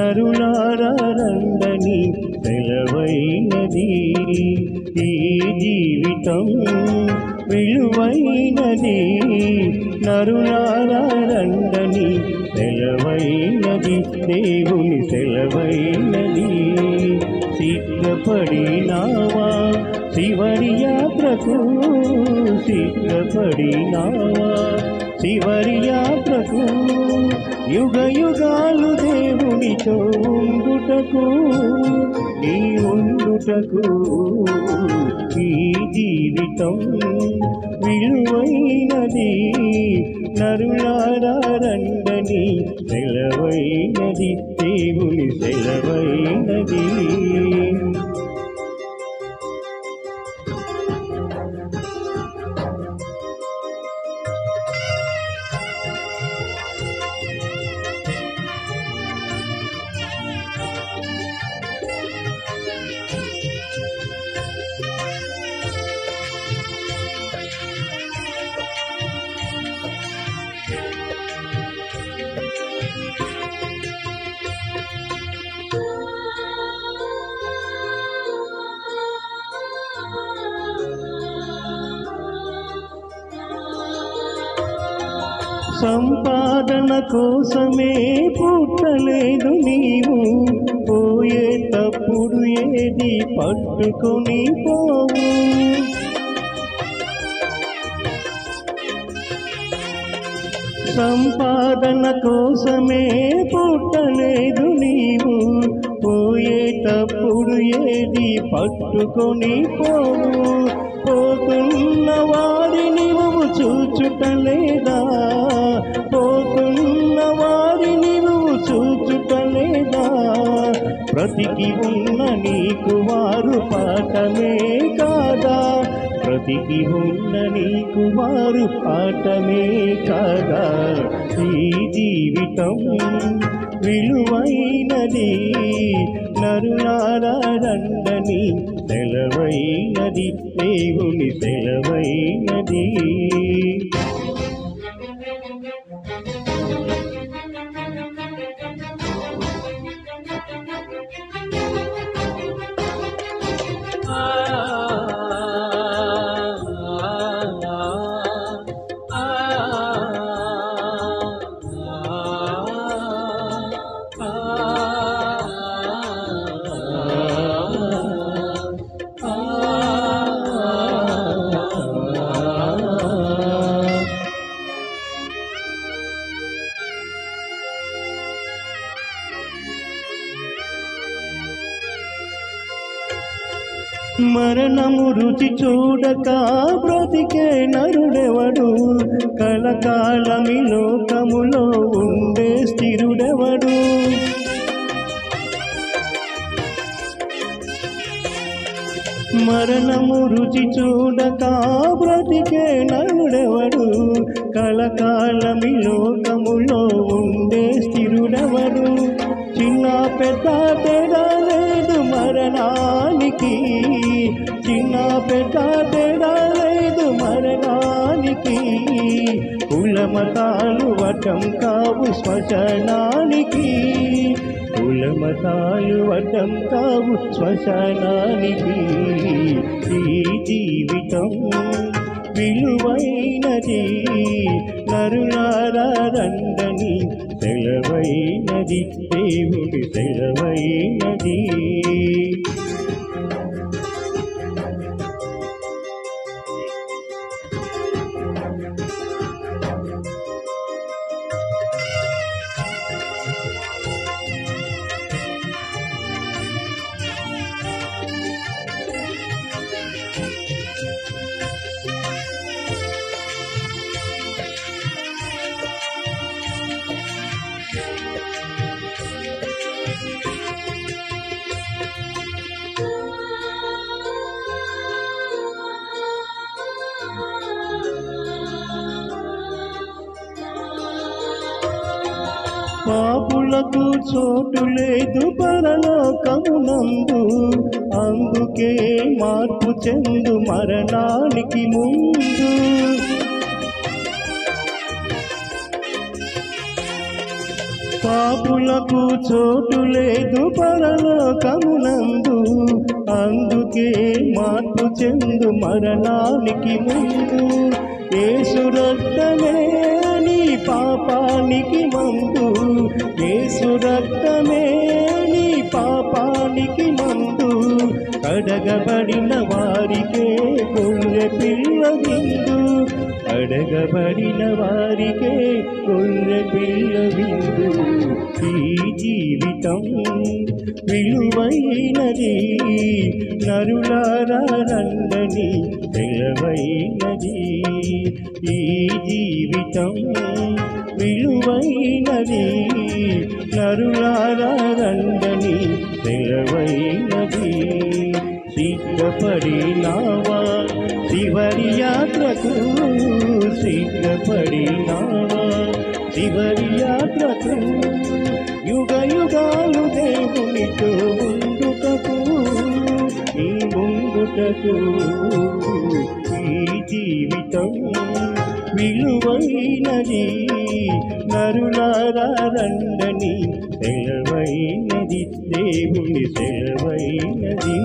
నరులారా రండని సెలవైనది. ఈ జీవితం విలువైనది, నరులారా రండని సెలవైనది, దేవుని సెలవైనది. సిద్ధపడినావా చివరి యాత్రకు, సిద్ధపడినావా చివరి యాత్రకు, యుగ యుగాలు దేవునితో ఉండుటకు, నీ ఉండుటకు. ఈ జీవితం విలువైనది, నరులారా రండని సెలవైనది, దేవుని సెలవైనది. సంపాదన కోసమే పుట్టలేదు నీవు, పోయేటప్పుడు ఏది పట్టుకొని పోవు. సంపాదన కోసమే పుట్టలేదు నీవు, పోయేటప్పుడు ఏది పట్టుకొని పోవు. పోతున్న వారిని నువ్వు చూచుటలేదా, పోతున్న వారిని నువ్వు చూచుటలేదా. బ్రతికి ఉన్న నీకు వారు పాఠమే కాదా, బ్రతికి ఉన్న నీకు వారు పాఠమే కాదా. ఈ జీవితం విలువైనది, నరులారా రండని సెలవైనది, దేవుని సెలవైనది. మరణము రుచి చూడక బ్రతికే నరుడెవడు, కలకాలమి లోకములో ఉండే స్థిరుడెవడు. మరణము రుచి చూడక బ్రతికే నరుడెవడు, కలకాలమి లోకములో ఉండే స్థిరుడెవడు. చిన్న పెద్ద తేడా లేదు మరణానికి, చిన్న పెద్ద తేడా లేదు మరణానికి. కులమతాలు వటం కావు శ్మశానానికి, కులమతాలు వటం కావు శ్మశానానికి. ఈ జీవితం విలువైనది, నరులారా రండని సెలవైనది, దేవుడి సెలవైనది. పాపులకు చోటు లేదు పరలోకమునందు, అందుకే మార్పు చెందు మరణానికి ముందు. పాపులకు చోటు లేదు పరలోకమునందు, అందుకే మార్పు చెందు మరణానికి ముందు. యేసు రక్తమే నీ పాపానికి మందు, యేసు రక్తమే నీ పాపానికి మందు. కడగబడిన వారికే గొర్రె పిల్ల విందు, అడగబడిన వారికే గొర్రె పిల్ల విందు. ఈ జీవితం విలువైనది, నరులారా రండని తెలవైనది. ఈ జీవితం విలువైనది, నరులారా రండని తెలవైనది. సిద్ధపడినావా చివరి యాత్రకు, సిద్ధపడినావా చివరి యాత్రకు. యుగ యుగాలు దేవునితో ఉండుటకు, ఈ ముందుటకు. ఈ జీవితం విలువైనది, నరులారా రండని సెలవైనది, దేవుని సెలవైనది.